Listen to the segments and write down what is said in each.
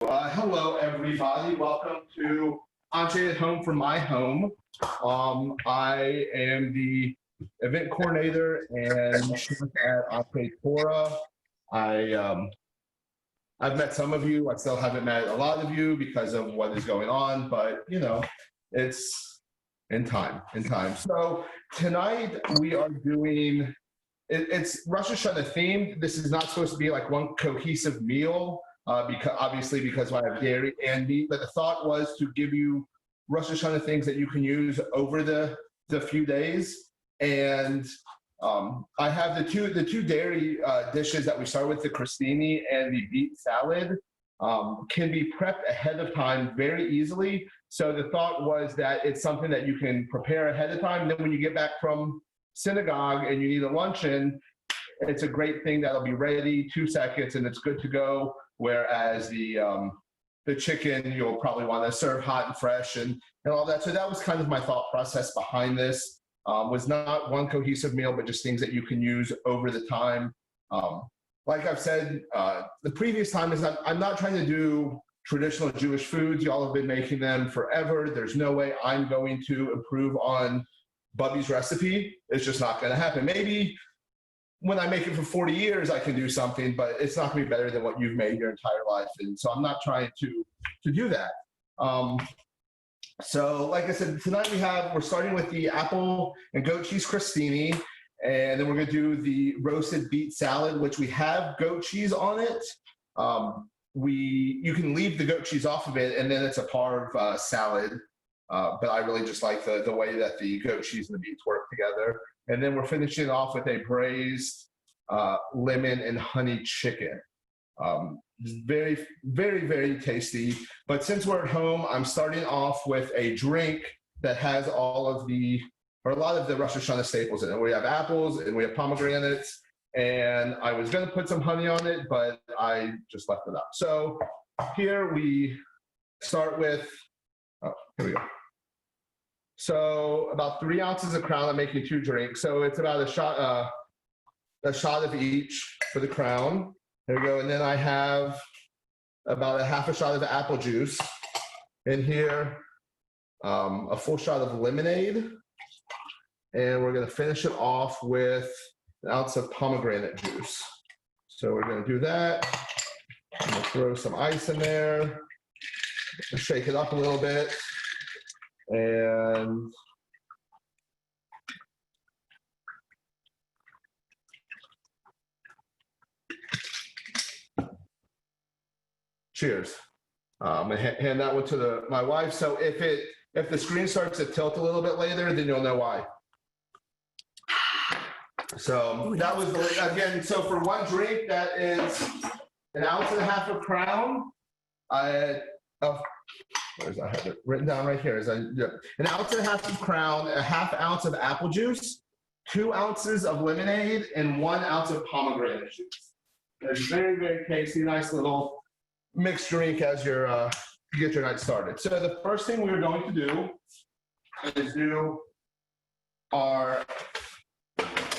Hello, everybody. Welcome to Entree at Home from my home. I am the event coordinator and chef at Entree Torah. I've met some of you. I still haven't met a lot of you because of what is going on, but you know, it's in time. So tonight we are doing. It's Rosh Hashanah themed. This is not supposed to be like one cohesive meal. Because I have dairy and meat, but the thought was to give you Rosh Hashanah things that you can use over the few days. And I have the two dairy dishes that we start with, the crostini and the beet salad, can be prepped ahead of time very easily. So the thought was that it's something that you can prepare ahead of time. And then when you get back from synagogue and you need a luncheon, it's a great thing that'll be ready 2 seconds and it's good to go. Whereas the chicken, you'll probably want to serve hot and fresh and all that. So that was kind of my thought process behind this. Was not one cohesive meal, but just things that you can use over the time. Like I've said, the previous time is I'm not trying to do traditional Jewish foods. Y'all have been making them forever. There's no way I'm going to improve on Bubby's recipe. It's just not going to happen. Maybe when I make it for 40 years, I can do something, but it's not going to be better than what you've made your entire life. And so I'm not trying to do that. So like I said, tonight we're starting with the apple and goat cheese crostini, and then we're going to do the roasted beet salad, which we have goat cheese on it. You can leave the goat cheese off of it, and then it's a parve salad. But I really just like the way that the goat cheese and the beets work together. And then we're finishing it off with a braised lemon and honey chicken. Very, very, very tasty. But since we're at home, I'm starting off with a drink that has a lot of the Rosh Hashanah staples in it. We have apples and we have pomegranates. And I was going to put some honey on it, but I just left it up. So here we start with, here we go. So about 3 ounces of Crown. I'm making 2 drinks. So it's about a shot of each for the Crown. There we go. And then I have about a half a shot of apple juice in here, a full shot of lemonade. And we're going to finish it off with an ounce of pomegranate juice. So we're going to do that. I'm going to throw some ice in there, shake it up a little bit. And cheers. I'm gonna hand that one to my wife. So if the screen starts to tilt a little bit later, then you'll know why. So that was again. So for one drink, that is an ounce and a half of Crown. Where's I have it written down right here? An ounce and a half of Crown, a half ounce of apple juice, 2 ounces of lemonade, and 1 ounce of pomegranate juice. It's very, very tasty, nice little mixed drink as you get your night started. So the first thing we're going to do is do our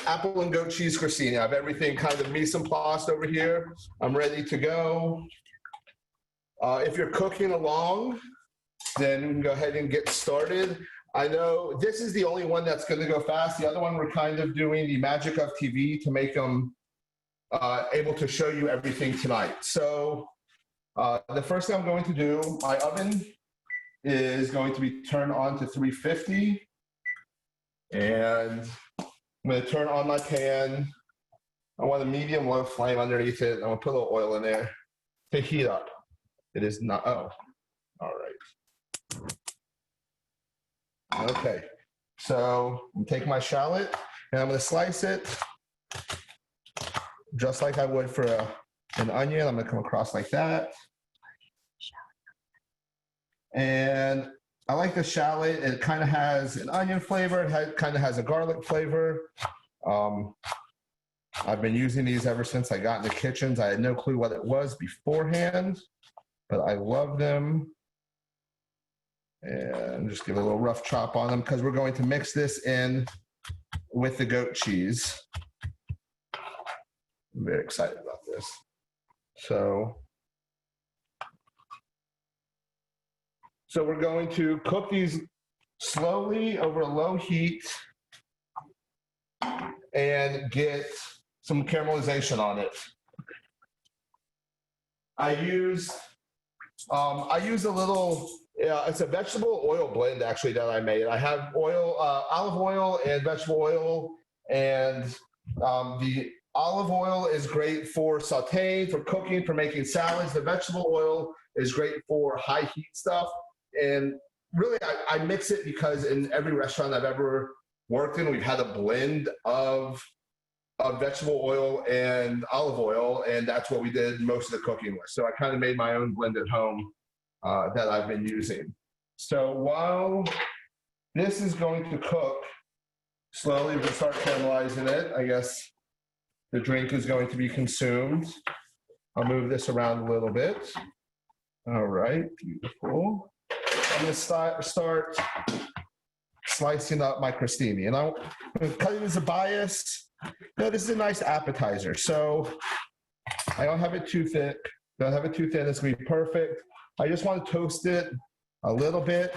apple and goat cheese crostini. I have everything kind of mise en place over here. I'm ready to go. If you're cooking along, then we can go ahead and get started. I know this is the only one that's going to go fast. The other one, we're kind of doing the magic of TV to make them able to show you everything tonight. So the first thing I'm going to do, my oven is going to be turned on to 350. And I'm going to turn on my pan. I want a medium low flame underneath it. I'm going to put a little oil in there to heat up. It is not, oh, all right. Okay, so I'm taking my shallot and I'm going to slice it just like I would for an onion. I'm going to come across like that. And I like the shallot. It kind of has an onion flavor. It kind of has a garlic flavor. I've been using these ever since I got in the kitchens. I had no clue what it was beforehand, but I love them. And just give a little rough chop on them because we're going to mix this in with the goat cheese. I'm very excited about this. So So we're going to cook these slowly over a low heat and get some caramelization on it. I use a little, it's a vegetable oil blend actually that I made. I have oil, olive oil and vegetable oil, and the olive oil is great for sauteing, for cooking, for making salads. The vegetable oil is great for high heat stuff. And really, I mix it because in every restaurant I've ever worked in, we've had a blend of vegetable oil and olive oil, and that's what we did most of the cooking with. So I kind of made my own blend at home that I've been using. So while this is going to cook, slowly we'll start caramelizing it. I guess the drink is going to be consumed. I'll move this around a little bit. All right, beautiful. I'm going to start slicing up my crostini, and I'm going to cut it as a bias. No, this is a nice appetizer, so I don't have it too thick. Don't have it too thin. It's going to be perfect. I just want to toast it a little bit,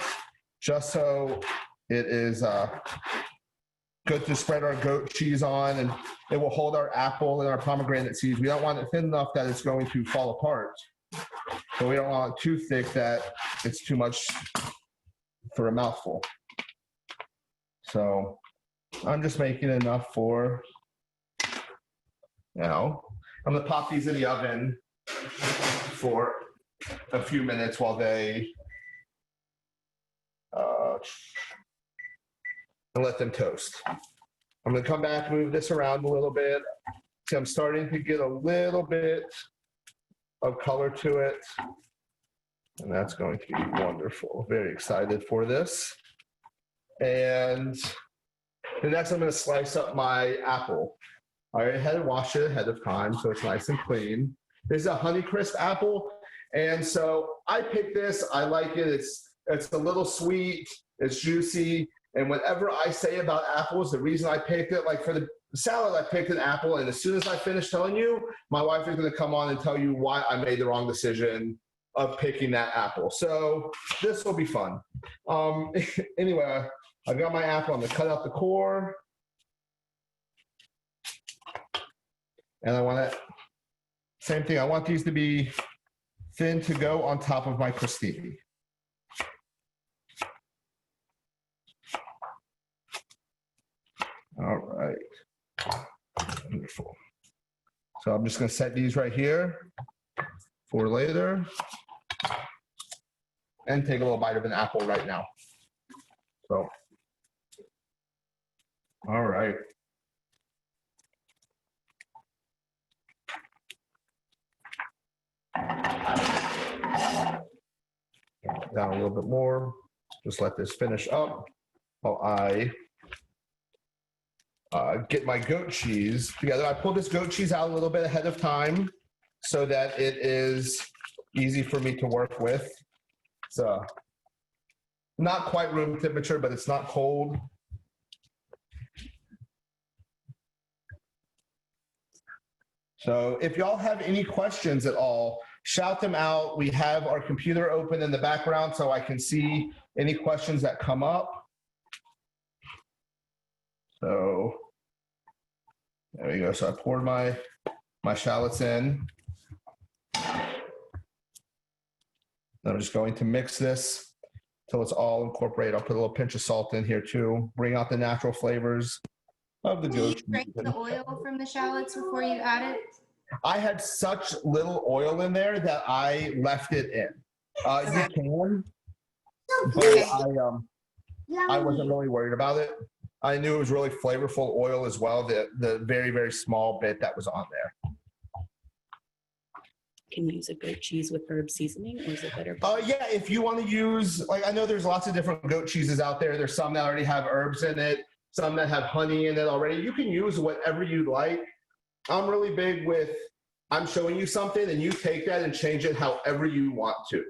just so it is good to spread our goat cheese on, and it will hold our apple and our pomegranate seeds. We don't want it thin enough that it's going to fall apart, but we don't want it too thick that it's too much for a mouthful. So I'm just making enough for, I'm going to pop these in the oven for a few minutes while they, and let them toast. I'm going to come back, move this around a little bit. See, I'm starting to get a little bit of color to it, and that's going to be wonderful. Very excited for this. And the next, I'm going to slice up my apple. I already had to wash it ahead of time, so it's nice and clean. This is a Honeycrisp apple, and so I picked this. I like it. It's a little sweet. It's juicy. And whatever I say about apples, the reason I picked it, like for the salad, I picked an apple, and as soon as I finish telling you, my wife is going to come on and tell you why I made the wrong decision of picking that apple. So this will be fun. Anyway, I've got my apple. I'm going to cut out the core. And I want to, same thing, I want these to be thin to go on top of my crostini. All right, wonderful. So I'm just going to set these right here for later and take a little bite of an apple right now. So, all right. Down a little bit more. Just let this finish up while I get my goat cheese together. I pulled this goat cheese out a little bit ahead of time so that it is easy for me to work with. It's not quite room temperature, but it's not cold. So if y'all have any questions at all, shout them out. We have our computer open in the background so I can see any questions that come up. So there we go. So I poured my shallots in. I'm just going to mix this till it's all incorporated. I'll put a little pinch of salt in here too. Bring out the natural flavors of the goat cheese. Do you scrape the oil from the shallots before you add it? I had such little oil in there that I left it in. You can, but I wasn't really worried about it. I knew it was really flavorful oil as well, the very, very small bit that was on there. Can you use a goat cheese with herb seasoning, or is it better? Yeah, if you want to use, like, I know there's lots of different goat cheeses out there. There's some that already have herbs in it, some that have honey in it already. You can use whatever you like. I'm really big with, I'm showing you something and you take that and change it however you want to.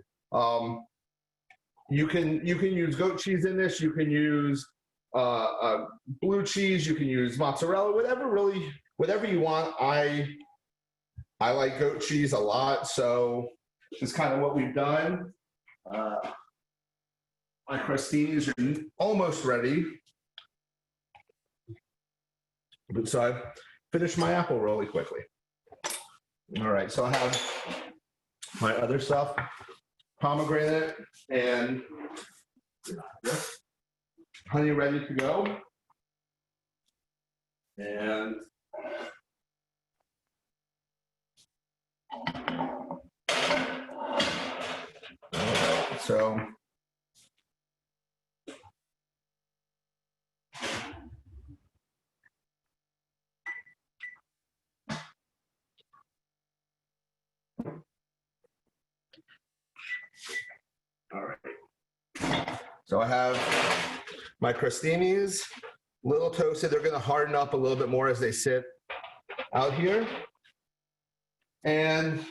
You can use goat cheese in this. You can use blue cheese. You can use mozzarella, whatever you want. I like goat cheese a lot, so it's kind of what we've done. My crostinis are almost ready. So I finished my apple really quickly. All right, so I have my other stuff, pomegranate and honey ready to go. And so all right. So I have my crostinis, a little toasted. They're going to harden up a little bit more as they sit out here. And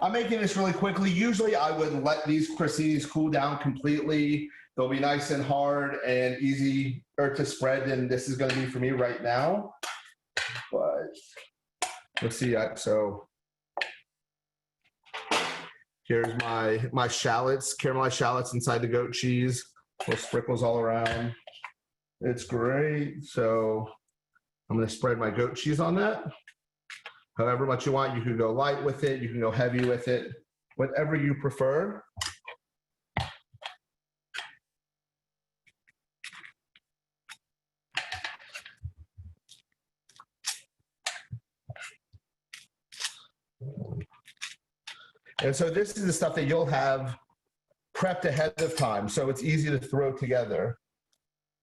I'm making this really quickly. Usually I would let these crostinis cool down completely. They'll be nice and hard and easy to spread, and this is going to be for me right now. But let's see. So here's my shallots, caramelized shallots inside the goat cheese. Little sprinkles all around. It's great. So I'm going to spread my goat cheese on that. However much you want, you can go light with it, you can go heavy with it, whatever you prefer. And so this is the stuff that you'll have prepped ahead of time, so it's easy to throw together.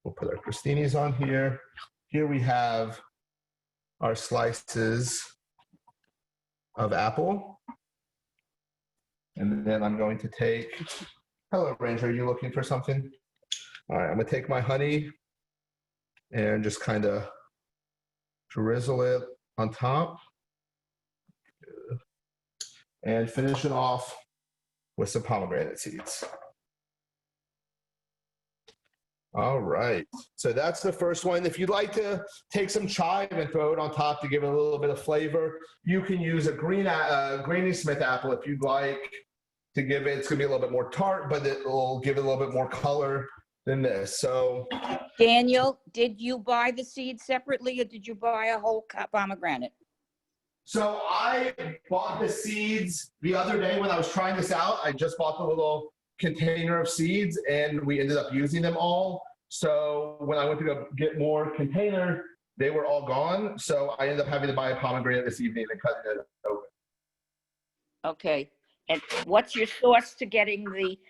We'll put our crostinis on here. Here we have our slices of apple. And then I'm going to take, hello Ranger, are you looking for something? All right, I'm gonna take my honey and just kind of drizzle it on top. And finish it off with some pomegranate seeds. All right, so that's the first one. If you'd like to take some chive and throw it on top to give it a little bit of flavor, you can use a Granny Smith apple if you'd like to give it. It's gonna be a little bit more tart, but it will give it a little bit more color than this. So, Daniel, did you buy the seeds separately or did you buy a whole pomegranate? so I bought the seeds the other day when I was trying this out. I just bought the little container of seeds and we ended up using them all. So when I went to go get more container, they were all gone. So I ended up having to buy a pomegranate this evening and cut it open. Okay. And what's your source to getting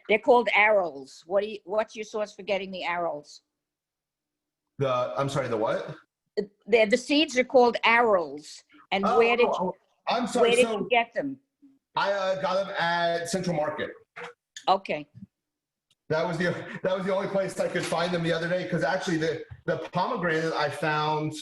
they're called arrows. What's your source for getting the arrows? I'm sorry, the what? The seeds are called arrows. And where did you get them? I got them at Central Market. Okay. That was the only place I could find them the other day, because actually the pomegranate I found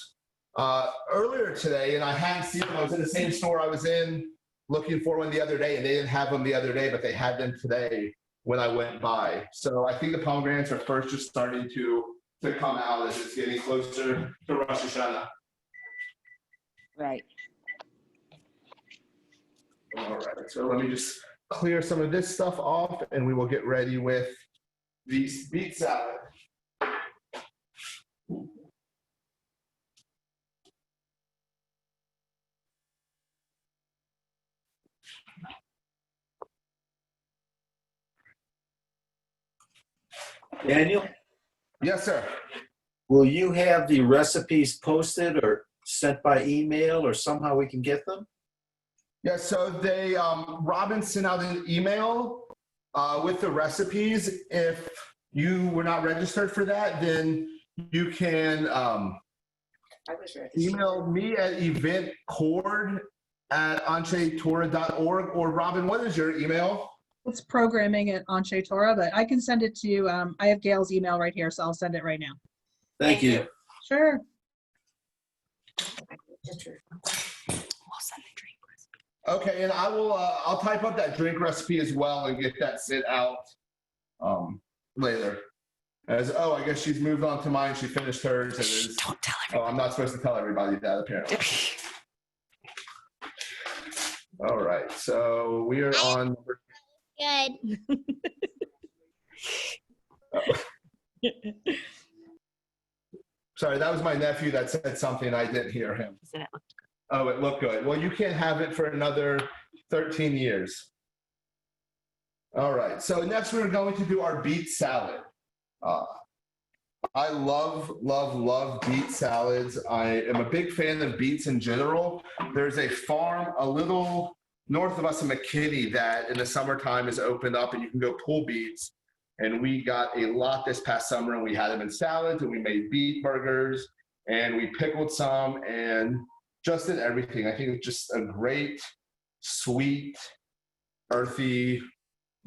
earlier today, and I hadn't seen them. I was in the same store I was in looking for one the other day, and they didn't have them the other day, but they had them today when I went by. So I think the pomegranates are first just starting to come out as it's getting closer to Rosh Hashanah. Right. All right, so let me just clear some of this stuff off and we will get ready with the beet salad. Daniel, Yes, sir. will you have the recipes posted or sent by email or somehow we can get them? Yeah, so they, Robin sent out an email with the recipes. If you were not registered for that, then you can email me at eventcord@anchetorah.org. Or Robin, what is your email? It's programming at Anshe Torah, but I can send it to you. I have Gail's email right here, so I'll send it right now. Thank you. Sure. Okay, and I'll type up that drink recipe as well and get that sent out later. I guess she's moved on to mine. She finished hers. And Don't tell everybody. I'm not supposed to tell everybody that, apparently. All right, so we are on. Good. Sorry, that was my nephew that said something. I didn't hear him. Is that- Oh, it looked good. Well, you can't have it for another 13 years. All right. So next we're going to do our beet salad. I love, love, love beet salads. I am a big fan of beets in general. There's a farm a little north of us in McKinney that in the summertime is opened up and you can go pull beets. And we got a lot this past summer and we had them in salads and we made beet burgers and we pickled some and just did everything. I think it's just a great, sweet, earthy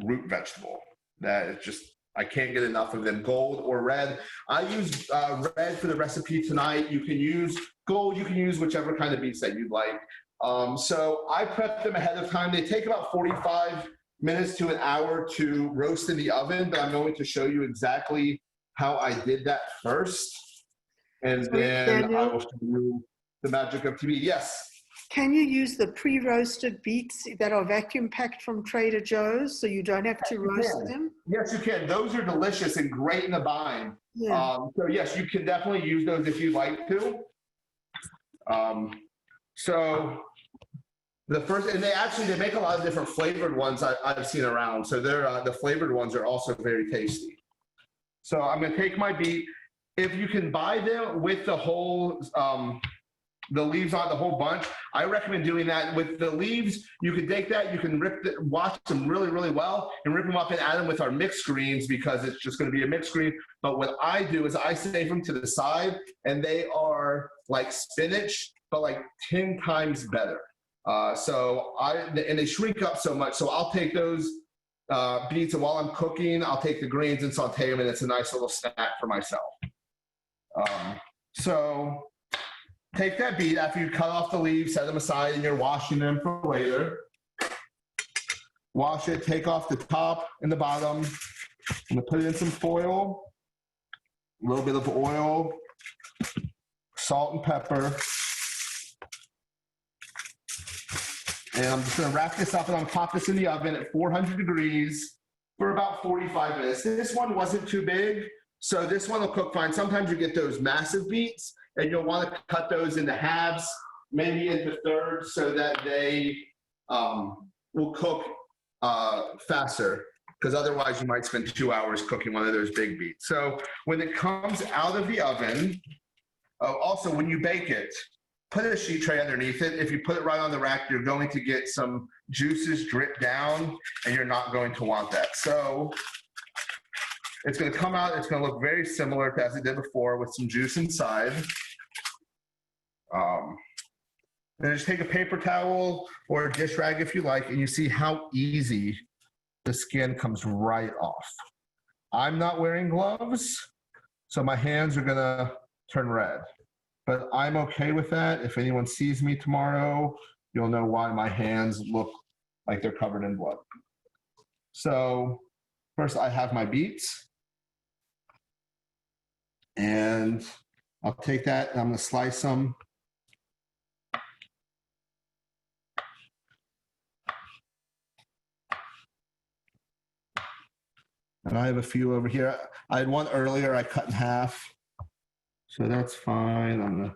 root vegetable that is just, I can't get enough of them, gold or red. I use red for the recipe tonight. You can use gold, you can use whichever kind of beets that you'd like. So I prep them ahead of time. They take about 45 minutes to an hour to roast in the oven, but I'm going to show you exactly how I did that first. And then Daniel? I will show you the magic of TV. Yes. Can you use the pre-roasted beets that are vacuum packed from Trader Joe's so you don't have to roast them? Yes, you can. Those are delicious and great in the bind. Yeah. So yes, you can definitely use those if you'd like to. So the first, and they make a lot of different flavored ones I've seen around. So the flavored ones are also very tasty. So I'm going to take my beet. If you can buy them with the whole, the leaves on the whole bunch, I recommend doing that. With the leaves, you can take that, you can wash them really, really well and rip them up and add them with our mixed greens because it's just going to be a mixed green. But what I do is I save them to the side and they are like spinach, but like 10 times better. And they shrink up so much. So I'll take those beets and while I'm cooking, I'll take the greens and saute them and it's a nice little snack for myself. So take that beet after you cut off the leaves, set them aside, and you're washing them for later. Wash it, take off the top and the bottom. I'm gonna put it in some foil, a little bit of oil, salt and pepper. And I'm just gonna wrap this up and I'm gonna pop this in the oven at 400 degrees for about 45 minutes. This one wasn't too big, so this one will cook fine. Sometimes you get those massive beets, and you'll want to cut those into halves, maybe into thirds, so that they will cook faster, because otherwise you might spend 2 hours cooking one of those big beets. So when it comes out of the oven, also when you bake it, put a sheet tray underneath it. If you put it right on the rack, you're going to get some juices drip down, and you're not going to want that. So it's going to come out, it's going to look very similar to as it did before with some juice inside. Then just take a paper towel or a dish rag if you like, and you see how easy the skin comes right off. I'm not wearing gloves, so my hands are going to turn red. But I'm okay with that. If anyone sees me tomorrow, you'll know why my hands look like they're covered in blood. So first I have my beets. And I'll take that and I'm going to slice them. And I have a few over here. I had one earlier I cut in half. So that's fine.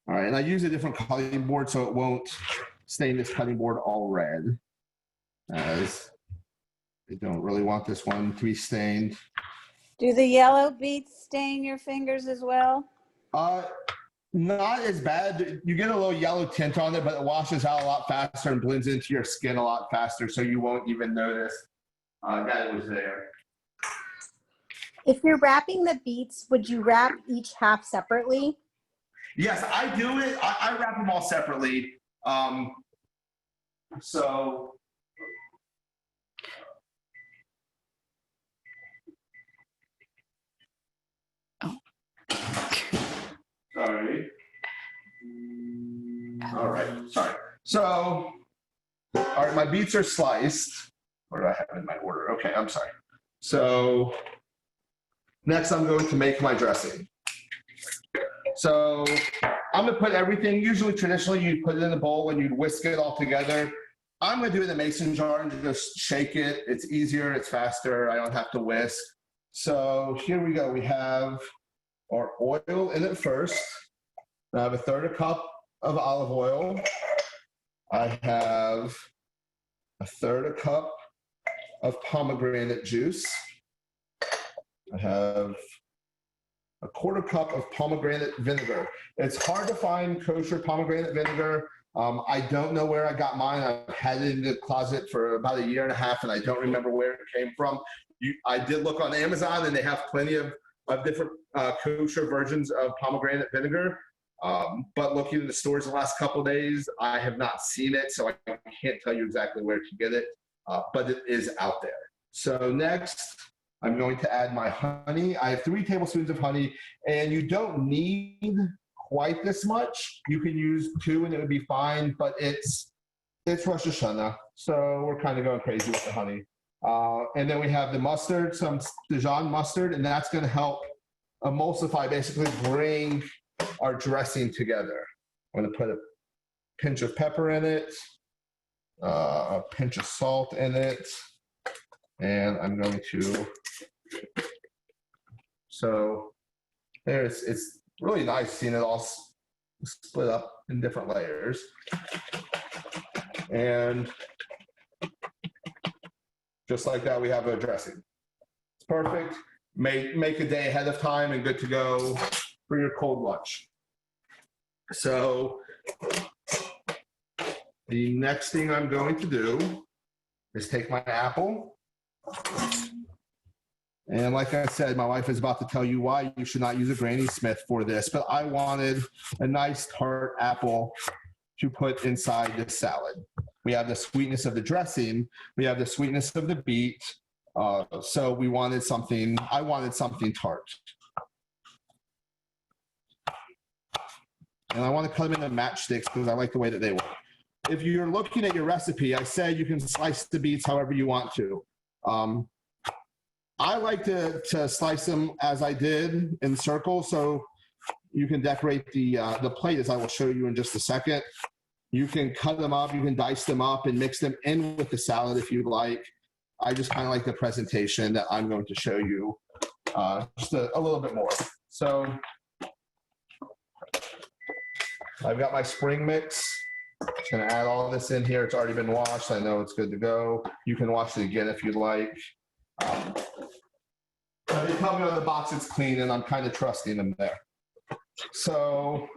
All right, and I use a different cutting board so it won't stain this cutting board all red, as I don't really want this one to be stained. Do the yellow beets stain your fingers as well? Not as bad. You get a little yellow tint on it, but it washes out a lot faster and blends into your skin a lot faster, so you won't even notice that it was there. If you're wrapping the beets, would you wrap each half separately? Yes, I do it. I wrap them all separately. So sorry. All right, sorry. So, all right, my beets are sliced. What do I have in my order? Okay, I'm sorry. So next I'm going to make my dressing. So I'm gonna put everything, usually traditionally you'd put it in a bowl and you'd whisk it all together. I'm gonna do it in a mason jar and just shake it. It's easier, it's faster, I don't have to whisk. So here we go. We have our oil in it first. I have a third a cup of olive oil. I have a third a cup of pomegranate juice. I have a quarter cup of pomegranate vinegar. It's hard to find kosher pomegranate vinegar. I don't know where I got mine. I've had it in the closet for about a year and a half, and I don't remember where it came from. I did look on Amazon, and they have plenty of different kosher versions of pomegranate vinegar. But looking in the stores the last couple of days, I have not seen it, so I can't tell you exactly where to get it, but it is out there. So next, I'm going to add my honey. I have 3 tablespoons of honey, and you don't need quite this much. You can use 2 and it would be fine, but it's Rosh Hashanah, so we're kind of going crazy with the honey. And then we have the mustard, some Dijon mustard, and that's going to help emulsify, basically bring our dressing together. I'm going to put a pinch of pepper in it, a pinch of salt in it, and I'm going to, so there it's really nice seeing it all split up in different layers. And just like that, we have a dressing. It's perfect. Make a day ahead of time and good to go for your cold lunch. So the next thing I'm going to do is take my apple. And like I said, my wife is about to tell you why you should not use a Granny Smith for this, but I wanted a nice tart apple to put inside this salad. We have the sweetness of the dressing. We have the sweetness of the beet. So I wanted something tart. And I want to cut them into matchsticks because I like the way that they work. If you're looking at your recipe, I said you can slice the beets however you want to. I like to slice them as I did in circles, so you can decorate the plate, as I will show you in just a second. You can cut them up, you can dice them up and mix them in with the salad if you'd like. I just kind of like the presentation that I'm going to show you just a little bit more. So I've got my spring mix. Just gonna add all of this in here. It's already been washed. I know it's good to go. You can wash it again if you'd like. They tell me on the box it's clean, and I'm kind of trusting them there. So,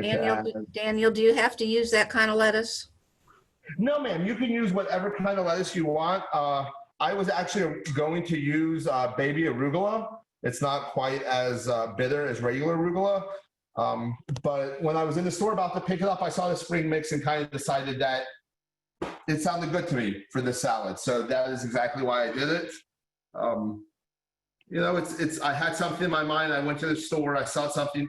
Daniel, do you have to use that kind of lettuce? no, ma'am. You can use whatever kind of lettuce you want. I was actually going to use baby arugula. It's not quite as bitter as regular arugula. But when I was in the store about to pick it up, I saw the spring mix and kind of decided that it sounded good to me for this salad. So that is exactly why I did it. You know, I had something in my mind. I went to the store, I saw something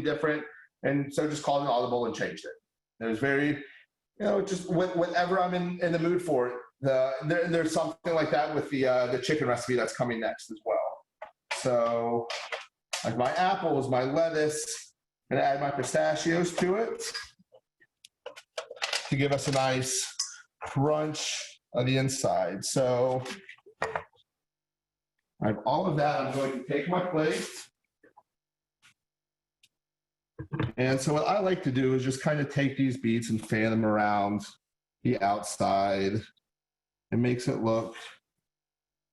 different, and so just called an audible and changed it. It was very, you know, just whatever I'm in the mood for. There's something like that with the chicken recipe that's coming next as well. So like my apples, my lettuce, and add my pistachios to it to give us a nice crunch on the inside. So I have all of that. I'm going to take my plate. And so what I like to do is just kind of take these beets and fan them around the outside. It makes it look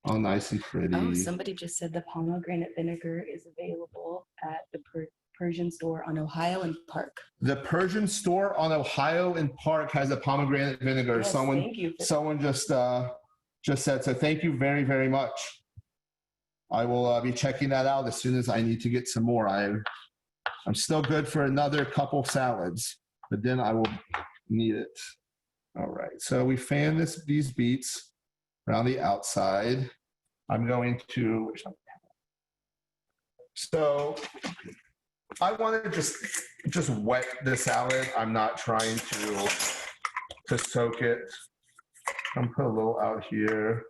all nice and pretty. Oh, somebody just said the pomegranate vinegar is available at the Persian store on Ohio and Park. The Persian store on Ohio and Park has a pomegranate vinegar. Yes, thank you. Someone just said, so thank you very, very much. I will be checking that out as soon as I need to get some more. I'm still good for another couple salads, but then I will need it. All right, so we fan these beets around the outside. I'm going to, so I want to just wet the salad. I'm not trying to soak it. I'm put a little out here.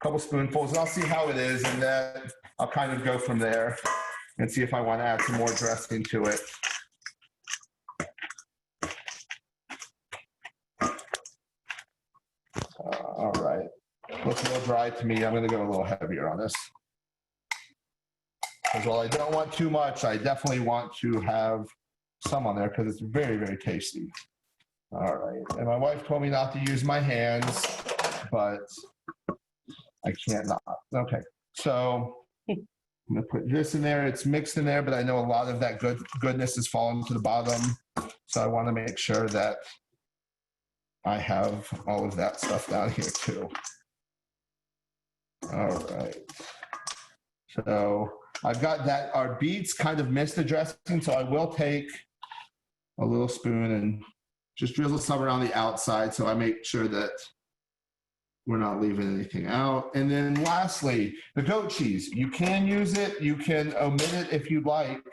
A couple spoonfuls, and I'll see how it is, and then I'll kind of go from there and see if I want to add some more dressing to it. All right. looks a little dry to me. I'm going to go a little heavier on this. Because while I don't want too much, I definitely want to have some on there because it's very, very tasty. All right. And my wife told me not to use my hands, but I can't not. Okay. So I'm going to put this in there. It's mixed in there, but I know a lot of that goodness is falling to the bottom. So I want to make sure that I have all of that stuff down here too. All right. So I've got that, our beets kind of missed the dressing, so I will take a little spoon and just drizzle some around the outside so I make sure that we're not leaving anything out. And then lastly, the goat cheese. You can use it, you can omit it if you'd like.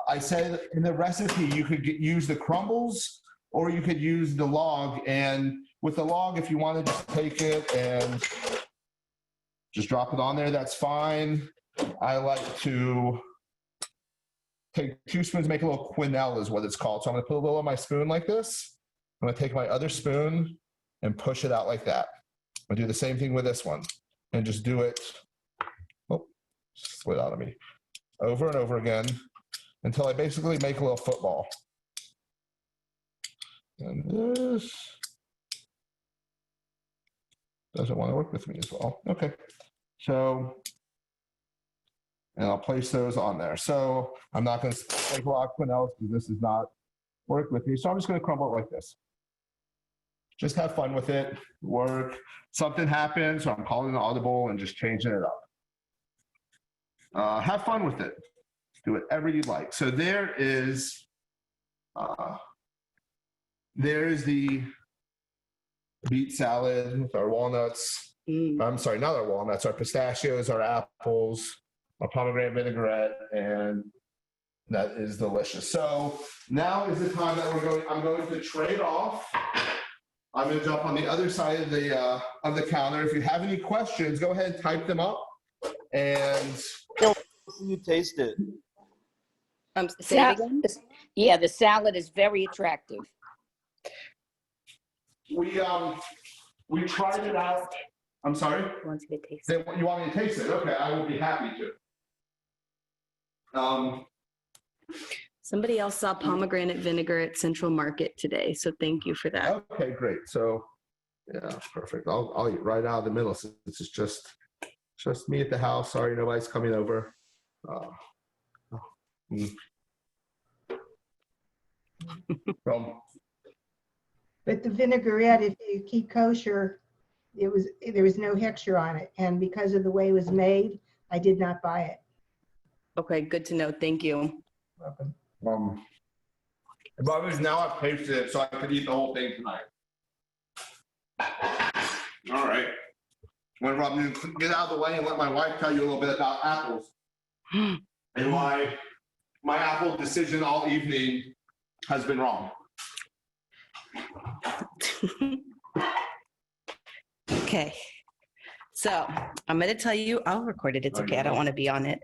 I said in the recipe you could use the crumbles or you could use the log. And with the log, if you want to just take it and just drop it on there, that's fine. I like to take 2 spoons, make a little quenelle is what it's called. So I'm going to put a little on my spoon like this. I'm going to take my other spoon and push it out like that. I'll do the same thing with this one and just do it, oh, split out of me, over and over again until I basically make a little football. And this doesn't want to work with me as well. Okay, so, and I'll place those on there. So I'm not going to take a lot of quenelles because this does not work with me. So I'm just going to crumble it like this. Just have fun with it, work. Something happens, so I'm calling an audible and just changing it up. Have fun with it. Do whatever you'd like. So there's the beet salad with our walnuts. I'm sorry, not our walnuts, our pistachios, our apples, our pomegranate vinaigrette, and that is delicious. So now is the time that I'm going to trade off. I'm going to jump on the other side of the counter. If you have any questions, go ahead and type them up. And you taste it. Say it again? Yeah, the salad is very attractive. We tried it out. I'm sorry? He wants you to taste it. You want me to taste it? Okay, I will be happy to. Somebody else saw pomegranate vinegar at Central Market today, so thank you for that. Okay, great. So, yeah, perfect. I'll eat right out of the middle since it's just me at the house. Sorry, nobody's coming over. But the vinaigrette, if you keep kosher, there was no texture on it, and because of the way it was made, I did not buy it. Okay, good to know. Thank you. Welcome. But now I've tasted it, so I could eat the whole thing tonight. All right. Well, I'm going to get out of the way and let my wife tell you a little bit about apples and why my apple decision all evening has been wrong. Okay. So I'm going to tell you, I'll record it. It's okay. I don't want to be on it.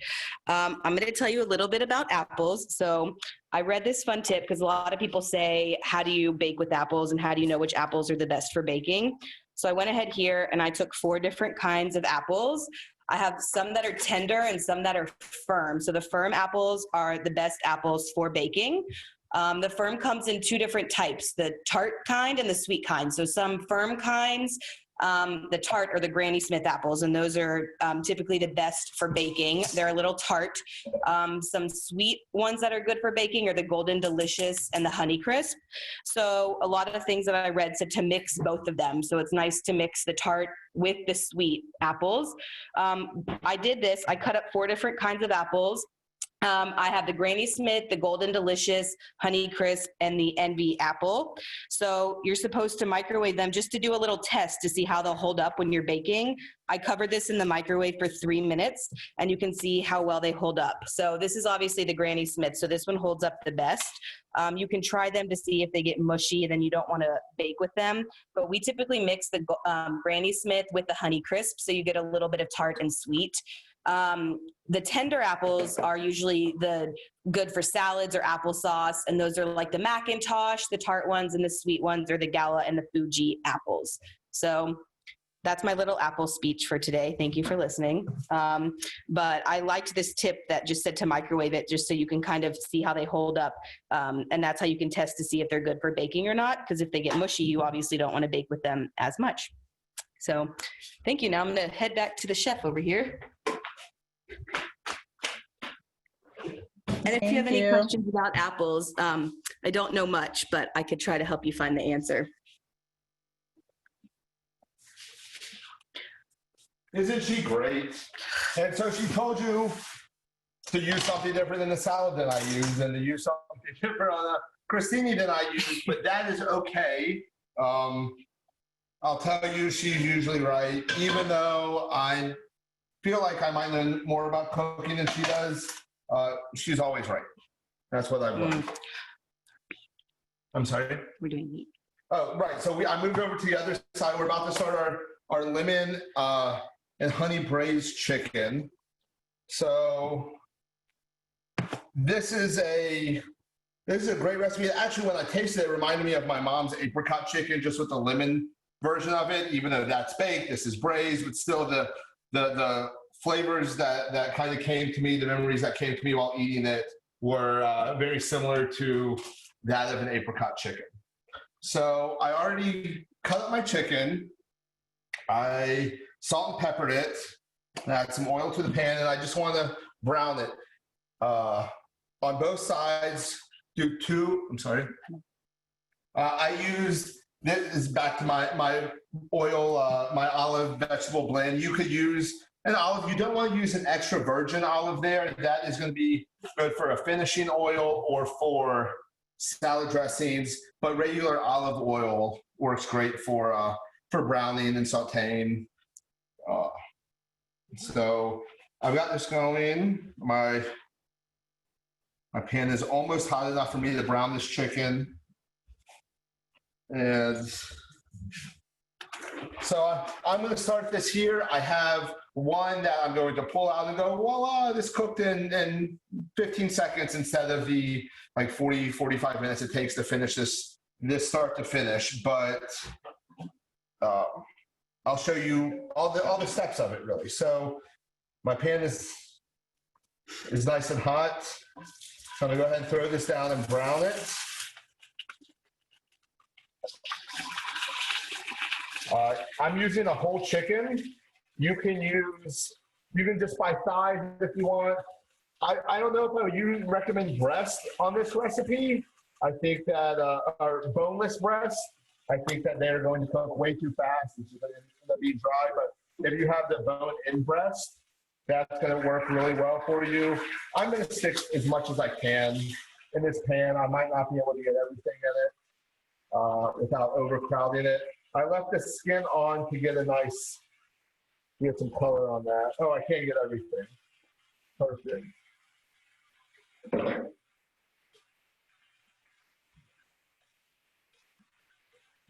I'm going to tell you a little bit about apples. So I read this fun tip because a lot of people say, how do you bake with apples and how do you know which apples are the best for baking? So I went ahead here and I took 4 different kinds of apples. I have some that are tender and some that are firm. So the firm apples are the best apples for baking. The firm comes in 2 different types, the tart kind and the sweet kind. So some firm kinds, the tart or the Granny Smith apples, and those are typically the best for baking. They're a little tart. Some sweet ones that are good for baking are the Golden Delicious and the Honey Crisp. So a lot of things that I read said to mix both of them. So it's nice to mix the tart with the sweet apples. I did this. I cut up 4 different kinds of apples. I have the Granny Smith, the Golden Delicious, Honey Crisp, and the Envy apple. So you're supposed to microwave them just to do a little test to see how they'll hold up when you're baking. I covered this in the microwave for 3 minutes, and you can see how well they hold up. So this is obviously the Granny Smith, so this one holds up the best. You can try them to see if they get mushy, then you don't want to bake with them. But we typically mix the Granny Smith with the Honey Crisp, so you get a little bit of tart and sweet. The tender apples are usually good for salads or applesauce, and those are like the Macintosh, the tart ones, and the sweet ones are the Gala and the Fuji apples. So that's my little apple speech for today. Thank you for listening. But I liked this tip that just said to microwave it, just so you can kind of see how they hold up. And that's how you can test to see if they're good for baking or not. Because if they get mushy, you obviously don't want to bake with them as much. So thank you. Now I'm going to head back to the chef over here. And if you have any questions about apples, I don't know much, but I could try to help you find the answer. Isn't she great? And so she told you to use something different than the salad that I use and to use something different on the crostini than I use, but that is okay. I'll tell you, she's usually right, even though I feel like I might know more about cooking than she does. She's always right. That's what I've learned. I'm sorry? We're doing meat. Oh, right. So I moved over to the other side. We're about to start our lemon and honey braised chicken. So this is a great recipe. Actually, when I tasted it, it reminded me of my mom's apricot chicken, just with the lemon version of it. Even though that's baked, this is braised, but still the flavors that kind of came to me, the memories that came to me while eating it were very similar to that of an apricot chicken. So I already cut up my chicken. I salt and peppered it. Add some oil to the pan, and I just want to brown it on both sides. Do two. I'm sorry. I used, this is back to my oil, my olive vegetable blend. You could use an olive. You don't want to use an extra virgin olive there. That is going to be good for a finishing oil or for salad dressings, but regular olive oil works great for browning and sauteing. So I've got this going. My pan is almost hot enough for me to brown this chicken. And so I'm going to start this here. I have one that I'm going to pull out and go, voila, this cooked in 15 seconds instead of the like 40, 45 minutes it takes to finish this start to finish. But I'll show you all the steps of it, really. So my pan is nice and hot. So I'm going to go ahead and throw this down and brown it. I'm using a whole chicken. You can just buy thighs if you want. I don't know if I would recommend breast on this recipe. I think that our boneless breast, I think that they're going to cook way too fast. It's going to be dry, but if you have the bone-in breast, that's going to work really well for you. I'm going to stick as much as I can in this pan. I might not be able to get everything in it without overcrowding it. I left the skin on to get some color on that. Oh, I can't get everything. Perfect.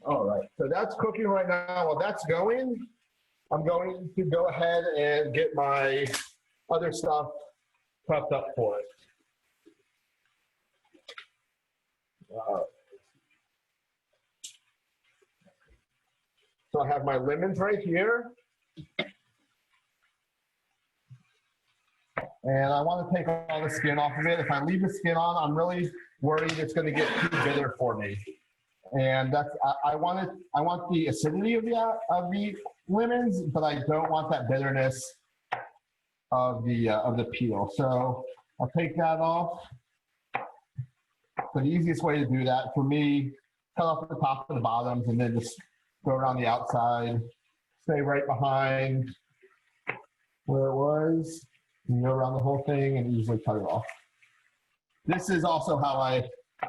All right, so that's cooking right now. While that's going, I'm going to go ahead and get my other stuff prepped up for it. So I have my lemons right here. And I want to take all the skin off of it. If I leave the skin on, I'm really worried it's going to get too bitter for me. And that's I want the acidity of the lemons, but I don't want that bitterness of the peel. So I'll take that off. So the easiest way to do that for me, cut off the top and the bottoms, and then just go around the outside. Stay right behind where it was. And go around the whole thing and easily cut it off. This is also how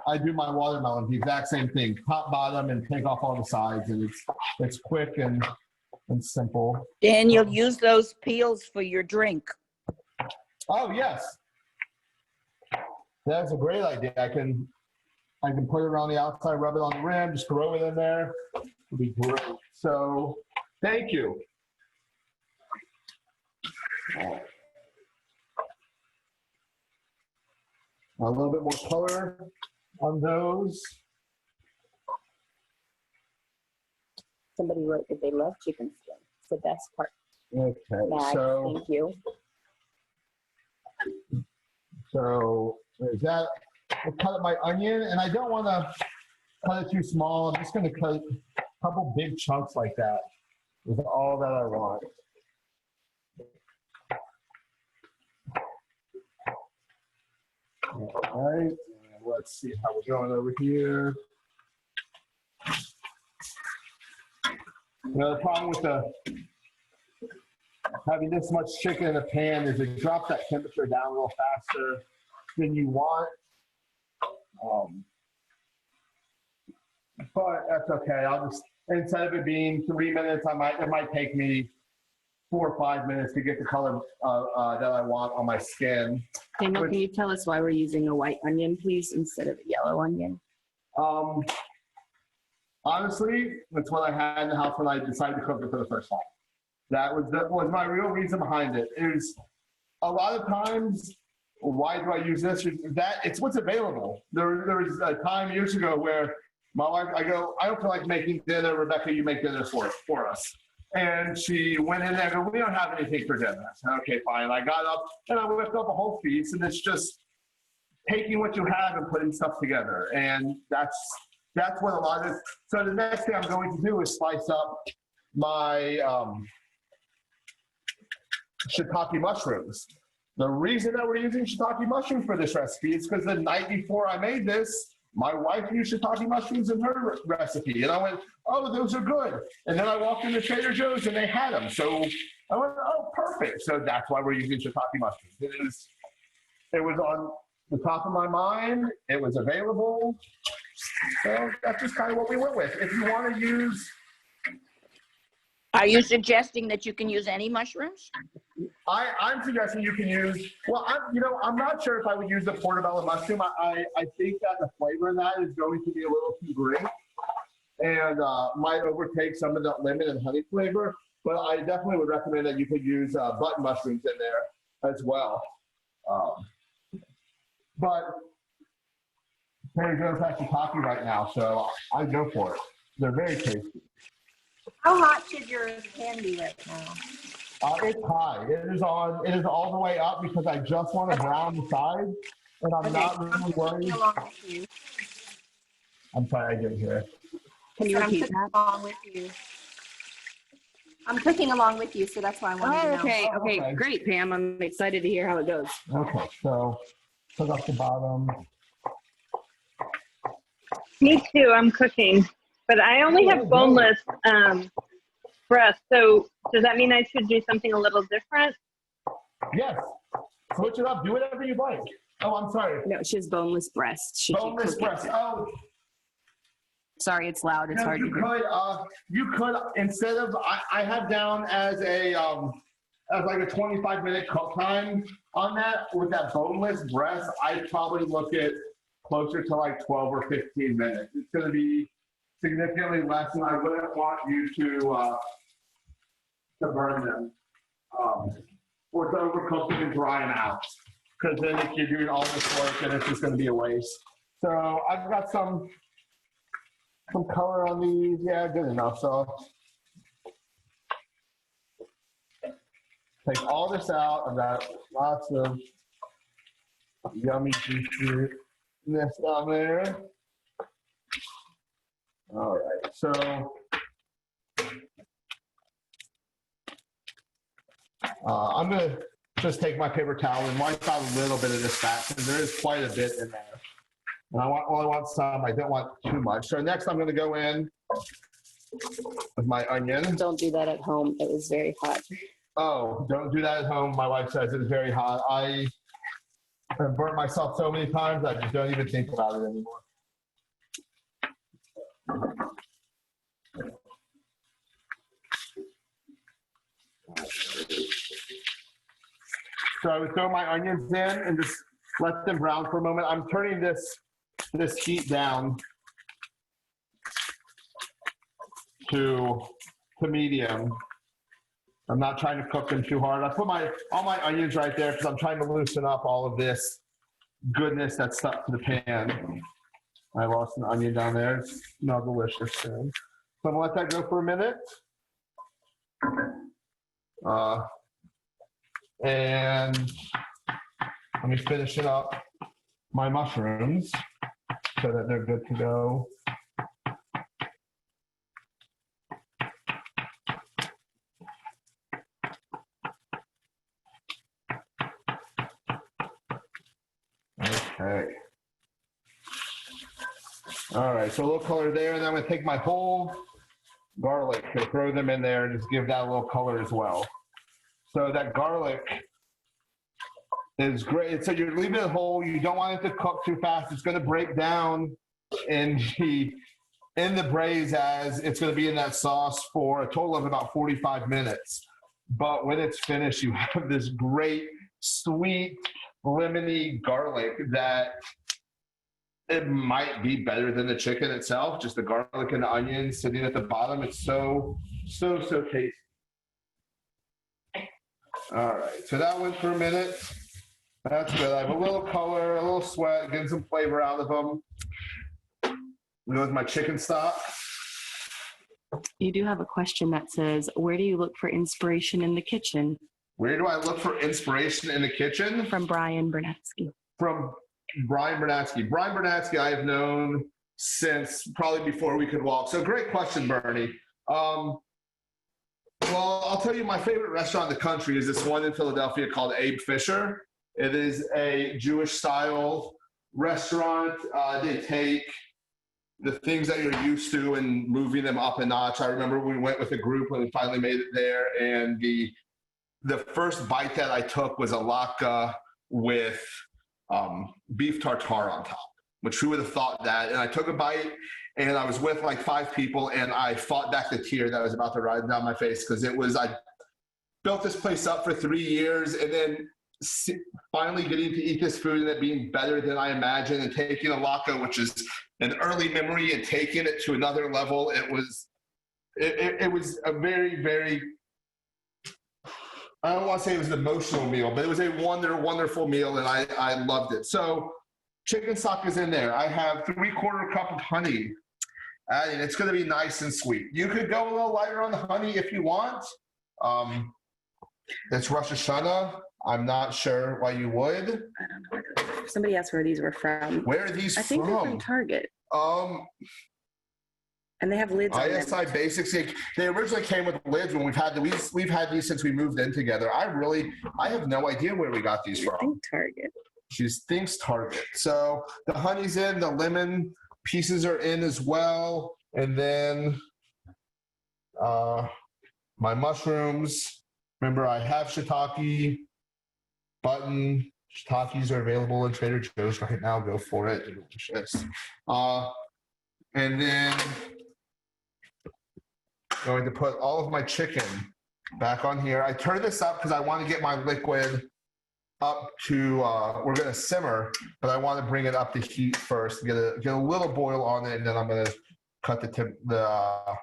I do my watermelon, the exact same thing, top, bottom, and take off all the sides, and it's quick and simple. Daniel, use those peels for your drink. Oh, yes. That's a great idea. I can put it around the outside, rub it on the rim, just throw it in there. It'll be great. So, thank you. A little bit more color on those. Somebody wrote that they love chicken skin. the best part. Okay, Mag, so thank you. there's that. I'll cut up my onion, and I don't want to cut it too small. I'm just going to cut a couple big chunks like that. Is all that I want. All right, let's see how we're going over here. The problem with having this much chicken in a pan is it drops that temperature down a little faster than you want. But that's okay. I'll just, instead of it being 3 minutes, it might take me 4 or 5 minutes to get the color that I want on my skin. Daniel, can you tell us why we're using a white onion, please, instead of a yellow onion? Honestly, that's what I had in the house when I decided to cook it for the first time. That was my real reason behind it. Is a lot of times, why do I use this? It's what's available. There was a time years ago where my wife, I go, I don't feel like making dinner. Rebecca, you make dinner for us. And she went in there and go, we don't have anything for dinner. I said, okay, fine. I got up and I whipped up a whole feast, and it's just taking what you have and putting stuff together. And that's what a lot of this. So the next thing I'm going to do is slice up my shiitake mushrooms. The reason that we're using shiitake mushrooms for this recipe is because the night before I made this, my wife used shiitake mushrooms in her recipe. And I went, oh, those are good. And then I walked into Trader Joe's and they had them. So I went, oh, perfect. So that's why we're using shiitake mushrooms. It was on the top of my mind. It was available. So that's just kind of what we went with. If you want to use... Are you suggesting that you can use any mushrooms? I'm suggesting you can use, well, I'm not sure if I would use the portobello mushroom. I think that the flavor in that is going to be a little too great and might overtake some of the lemon and honey flavor. But I definitely would recommend that you could use button mushrooms in there as well. But Trader Joe's has shiitake right now, so I go for it. They're very tasty. How hot should your pan be right now? It's high. It is all the way up because I just want to brown the sides, and I'm not really worried. I'm sorry, I didn't hear. Can you repeat that? Along with you. I'm cooking along with you, so that's why I wanted to know. Okay, great, Pam. I'm excited to hear how it goes. Okay, so put up the bottom. Me too. I'm cooking, but I only have boneless breast. So does that mean I should do something a little different? Yes. Switch it up. Do whatever you like. Oh, I'm sorry. No, she has boneless breast. Boneless breast. Oh. Sorry, it's loud. It's hard to hear. You could instead of I have down as like a 25-minute cook time on that with that boneless breast. I'd probably look at closer to like 12 or 15 minutes. It's going to be significantly less, and I wouldn't want you to burn them or to overcook them and dry them out. Because then if you're doing all this work, then it's just going to be a waste. So I've got some color on these. Yeah, good enough. So take all this out. I've got lots of yummy juiciness down there. All right, so I'm going to just take my paper towel and wipe out a little bit of this fat because there is quite a bit in there. And I want some. I don't want too much. So next I'm going to go in with my onion. Don't do that at home. It was very hot. Oh, don't do that at home. My wife says it is very hot. I have burnt myself so many times I just don't even think about it anymore. So I would throw my onions in and just let them brown for a moment. I'm turning this heat down to medium. I'm not trying to cook them too hard. I put all my onions right there because I'm trying to loosen up all of this goodness that's stuck to the pan. I lost an onion down there. It smells delicious soon. So I'm gonna let that go for a minute. And let me finish it up my mushrooms so that they're good to go. Okay. All right, so a little color there, and then I'm gonna take my whole garlic and throw them in there and just give that a little color as well. So that garlic is great. So you're leaving it whole. You don't want it to cook too fast. It's gonna break down in the braise as it's gonna be in that sauce for a total of about 45 minutes. But when it's finished, you have this great, sweet, lemony garlic that it might be better than the chicken itself, just the garlic and the onion sitting at the bottom. It's so tasty. All right, so that went for a minute. That's good. I have a little color, a little sweat, getting some flavor out of them. We go with my chicken stock. You do have a question that says, where do you look for inspiration in the kitchen? Where do I look for inspiration in the kitchen? From Brian Bernatsky. From Brian Bernatsky. Brian Bernatsky I have known since probably before we could walk. So great question, Bernie. Well, I'll tell you my favorite restaurant in the country is this one in Philadelphia called Abe Fisher. It is a Jewish style restaurant. They take the things that you're used to and moving them up a notch. I remember we went with a group when we finally made it there, and the first bite that I took was a latke with beef tartare on top, which who would have thought that? And I took a bite, and I was with like 5 people, and I fought back the tear that was about to ride down my face because I built this place up for 3 years, and then finally getting to eat this food and it being better than I imagined, and taking a latke, which is an early memory, and taking it to another level. It was a very, very, I don't want to say it was an emotional meal, but it was a wonderful meal, and I loved it. So chicken stock is in there. I have 3/4 cup of honey. And it's going to be nice and sweet. You could go a little lighter on the honey if you want. It's Rosh Hashanah. I'm not sure why you would. I don't know. Somebody asked where these were from. Where are these from? I think they're from Target. And they have lids on them. ISI Basics. They originally came with lids when we've had these since we moved in together. I have no idea where we got these from. I think Target. She thinks Target. So the honey's in, the lemon pieces are in as well, and then my mushrooms. Remember, I have shiitake, button. Shiitakes are available in Trader Joe's right now. Go for it. Delicious. And then going to put all of my chicken back on here. I turn this up because I want to get my liquid up to, we're going to simmer, but I want to bring it up to heat first, get a little boil on it, and then I'm going to cut the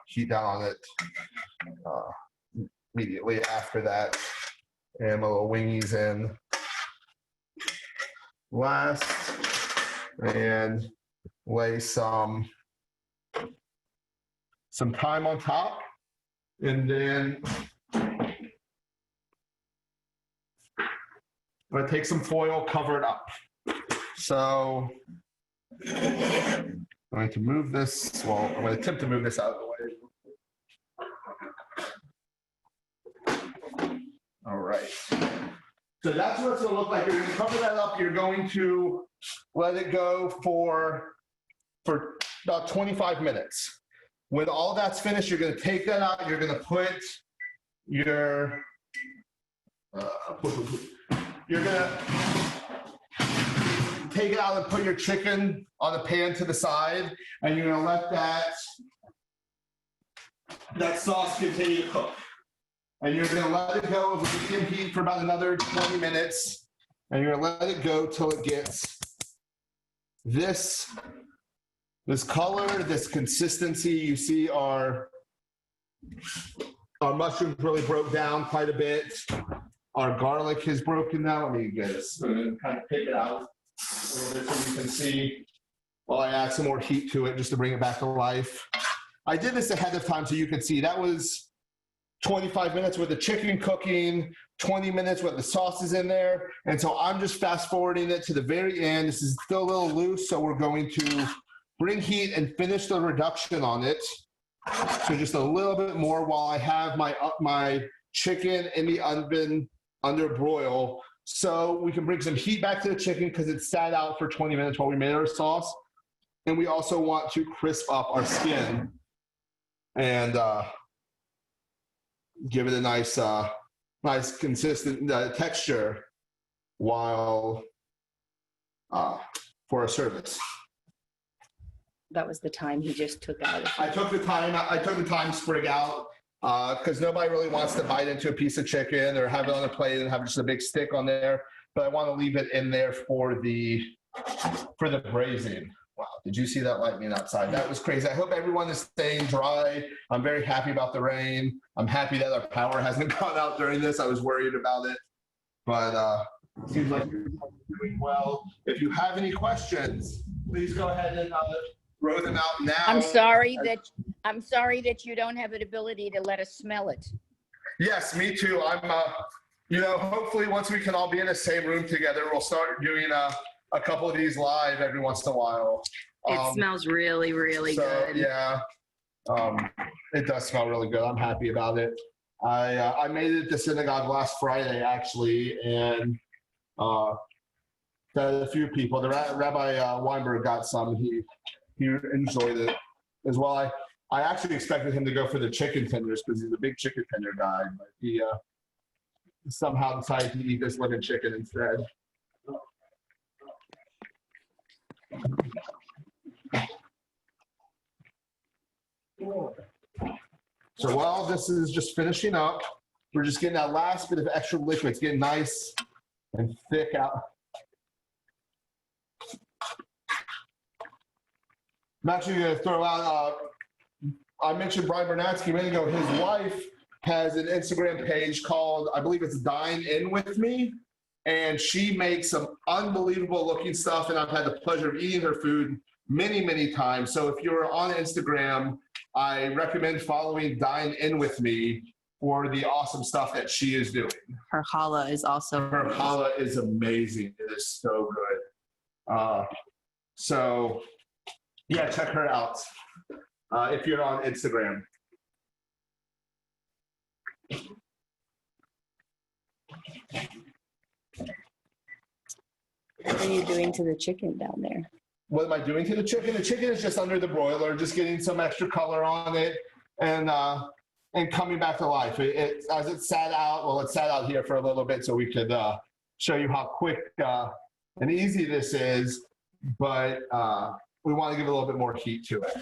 heat down on it immediately after that. And my little wingies in last, and lay some thyme on top, and then I'm going to take some foil, cover it up. So I'm going to move this, I'm going to attempt to move this out of the way. All right. So that's what it's going to look like. You're going to cover that up. You're going to let it go for about 25 minutes. When all that's finished, you're going to take that out. You're going to put your you're going to take it out and put your chicken on the pan to the side, and you're going to let that sauce continue to cook. And you're going to let it go over medium heat for about another 20 minutes, and you're going to let it go till it gets this color, this consistency. You see our mushrooms really broke down quite a bit. Our garlic has broken down. Let me get this. I'm going to kind of pick it out a little bit so you can see while I add some more heat to it just to bring it back to life. I did this ahead of time so you can see. That was 25 minutes with the chicken cooking, 20 minutes with the sauce is in there. And so I'm just fast forwarding it to the very end. This is still a little loose, so we're going to bring heat and finish the reduction on it. So just a little bit more while I have my chicken in the oven under broil. So we can bring some heat back to the chicken because it sat out for 20 minutes while we made our sauce. And we also want to crisp up our skin and give it a nice consistent texture while for our service. That was the time he just took out. I took the time sprig out because nobody really wants to bite into a piece of chicken or have it on a plate and have just a big stick on there. But I want to leave it in there for the braising. Wow, did you see that lightning outside? That was crazy. I hope everyone is staying dry. I'm very happy about the rain. I'm happy that our power hasn't gone out during this. I was worried about it, but it seems like you're doing well. If you have any questions, please go ahead and throw them out now. I'm sorry that you don't have an ability to let us smell it. Yes, me too. I'm, hopefully once we can all be in the same room together, we'll start doing a couple of these live every once in a while. It smells really, really good. Yeah, it does smell really good. I'm happy about it. I made it to synagogue last Friday, actually, and a few people. The Rabbi Weinberg got some. He enjoyed it as well. I actually expected him to go for the chicken tenders because he's a big chicken tender guy, but he somehow decided to eat this lemon chicken instead. So while this is just finishing up, we're just getting that last bit of extra liquid. It's getting nice and thick out. I'm actually going to throw out, I mentioned Brian Bernatsky a minute ago. His wife has an Instagram page called, I believe it's Dine In With Me. And she makes some unbelievable looking stuff. And I've had the pleasure of eating her food many, many times. So if you're on Instagram, I recommend following Dine In With Me for the awesome stuff that she is doing. Her challah is also. Her challah is amazing. It is so good. So yeah, check her out if you're on Instagram. What are you doing to the chicken down there? What am I doing to the chicken? The chicken is just under the broiler, just getting some extra color on it and coming back to life. As it sat out, it sat out here for a little bit so we could show you how quick and easy this is, but we want to give a little bit more heat to it.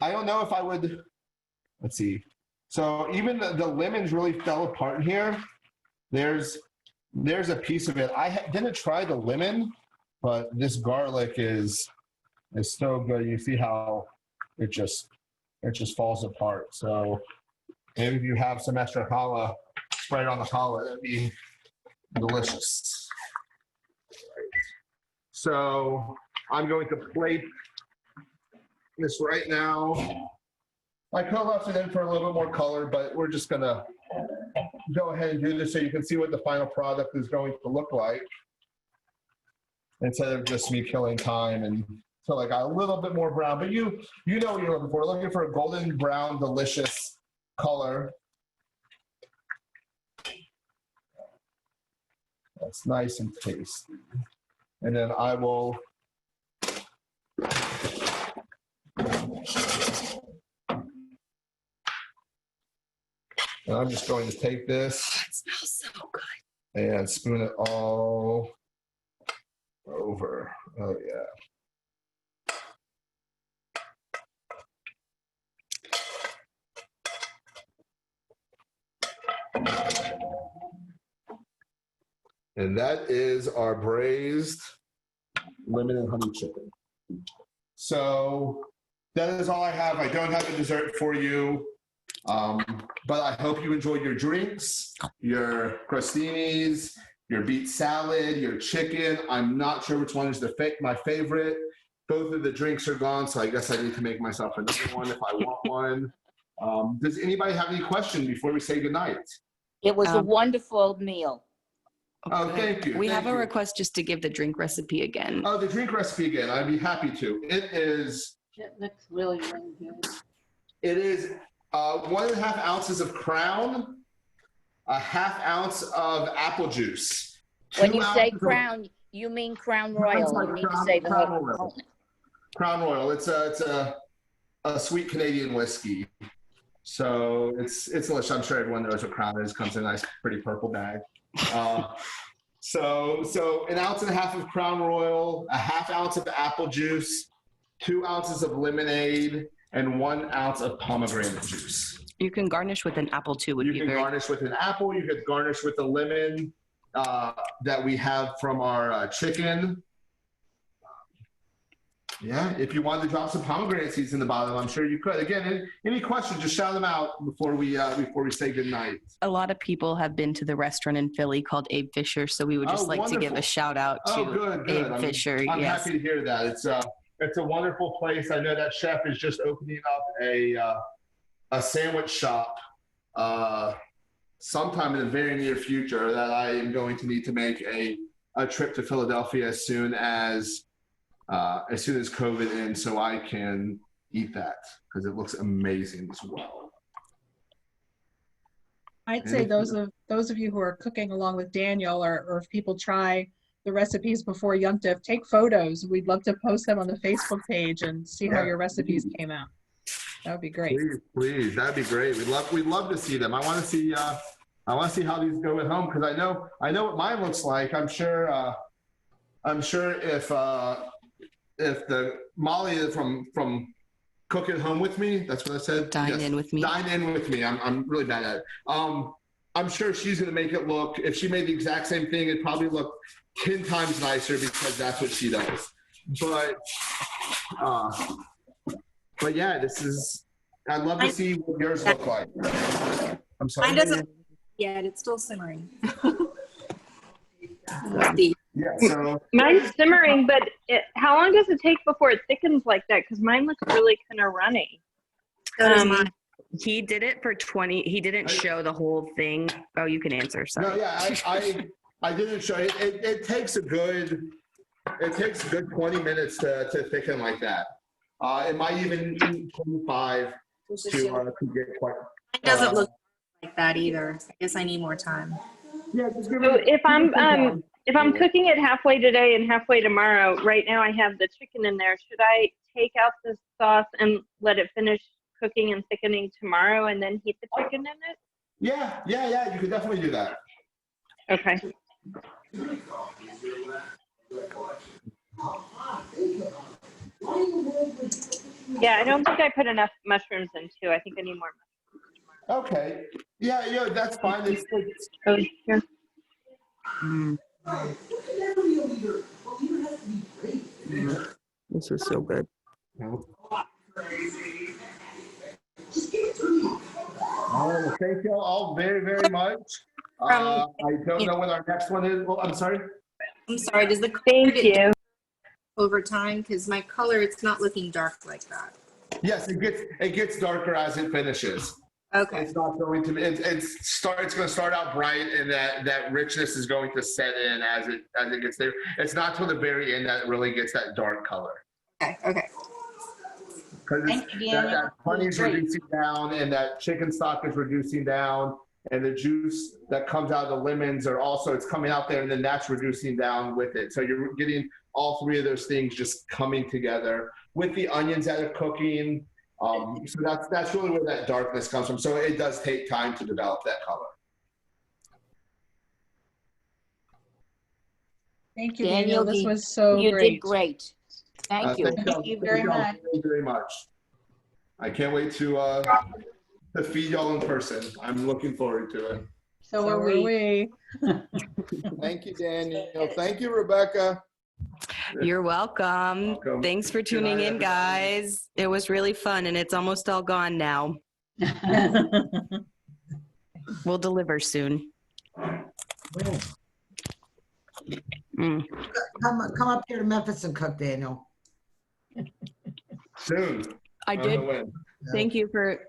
I don't know if I would, let's see. So even the lemons really fell apart here. There's a piece of it. I didn't try the lemon, but this garlic is so good. You see how it just falls apart. So maybe if you have some extra challah, spread it on the challah, that'd be delicious. So I'm going to plate this right now. I could have left it in for a little bit more color, but we're just gonna go ahead and do this so you can see what the final product is going to look like, instead of just me killing time and until I got a little bit more brown. But you know what you're looking for. Looking for a golden brown, delicious color. That's nice and tasty. And then I will I'm just going to take this. It smells so good. And spoon it all over. Oh, yeah. And that is our braised lemon and honey chicken. So that is all I have. I don't have a dessert for you. But I hope you enjoyed your drinks, your crostinis, your beet salad, your chicken. I'm not sure which one is my favorite. Both of the drinks are gone, so I guess I need to make myself another one if I want one. Does anybody have any questions before we say goodnight? It was a wonderful meal. Oh, thank you. We thank have a you. request just to give the drink recipe again. Oh, the drink recipe again. I'd be happy to. It looks really, really good. It is 1.5 ounces of Crown, a 1/2 ounce of apple juice. When you say Crown, you mean Crown Royal. You need to say the Crown whole. Royal. Crown Royal. It's a sweet Canadian whiskey. So it's delicious. I'm sure everyone knows what Crown is. Comes in a nice, pretty purple bag. So 1.5 ounces of Crown Royal, a 1/2 ounce of apple juice, 2 ounces of lemonade, and 1 ounce of pomegranate juice. You can garnish with an apple too. You can garnish with an apple. You could garnish with the lemon that we have from our chicken. Yeah, if you wanted to drop some pomegranate seeds in the bottom, I'm sure you could. Again, any questions, just shout them out before we say goodnight. A lot of people have been to the restaurant in Philly called Abe Fisher, so we would just like to give a shout out to good. Abe Fisher. I'm Yes. happy to hear that. It's a wonderful place. I know that chef is just opening up a sandwich shop sometime in the very near future that I am going to need to make a trip to Philadelphia as soon as COVID ends, so I can eat that because it looks amazing as well. I'd say those of you who are cooking along with Daniel, or if people try the recipes before Yom Tov, take photos. We'd love to post them on the Facebook page and see how your recipes came out. That would be great. Please, that'd be great. We'd love to see them. I want to see how these go at home because I know what mine looks like. I'm sure if the Molly from Cook at Home with Me, that's what I said. Dine in with me. Dine in with me. I'm really bad at it. I'm sure she's going to make it look. If she made the exact same thing, it'd probably look 10 times nicer because that's what she does. But yeah, I'd love to see what yours look like. I'm sorry. Mine doesn't yet. It's still simmering. Yeah, so Mine's simmering, but how long does it take before it thickens like that? Because mine looks really kind of runny. He did it for 20. He didn't show the whole thing. Oh, you can answer. Sorry. No, yeah, I didn't show it. It takes a good 20 minutes to thicken like that. It might even need 25 to get quite. It doesn't look like that either. I guess I need more time. Yeah, So if I'm cooking it halfway today and halfway tomorrow, right now I have the chicken in there. Should I take out the sauce and let it finish cooking and thickening tomorrow and then heat the chicken in it? Yeah. You could definitely do that. Okay. Yeah, I don't think I put enough mushrooms in too. I think I need more mushrooms. Okay. Yeah, that's fine. Oh, here. This is so good. Well, thank you all very, very much. I don't know what our next one is. Well, I'm sorry. I'm sorry. Does the Thank you. over time? Because my color, it's not looking dark like that. Yes, it gets darker as it finishes. Okay. It's not going to be. It's going to start out bright, and that richness is going to set in as it gets there. It's not till the very end that it really gets that dark color. Okay. Because that honey is reducing down, and that chicken stock is reducing down, and the juice that comes out of the lemons it's coming out there, and then that's reducing down with it. So you're getting all three of those things just coming together with the onions that are cooking. So that's really where that darkness comes from. So it does take time to develop that color. Thank you, Daniel. This was so great. You did great. Thank you. Thank you very much. Thank you very much. I can't wait to feed y'all in person. I'm looking forward to it. So are we. Thank you, Daniel. Thank you, Rebecca. You're welcome. Thanks for tuning in, guys. It was really fun, and it's almost all gone now. We'll deliver soon. Mm. Come up here to Memphis and cook, Daniel. Soon. I don't know did. when. Thank you for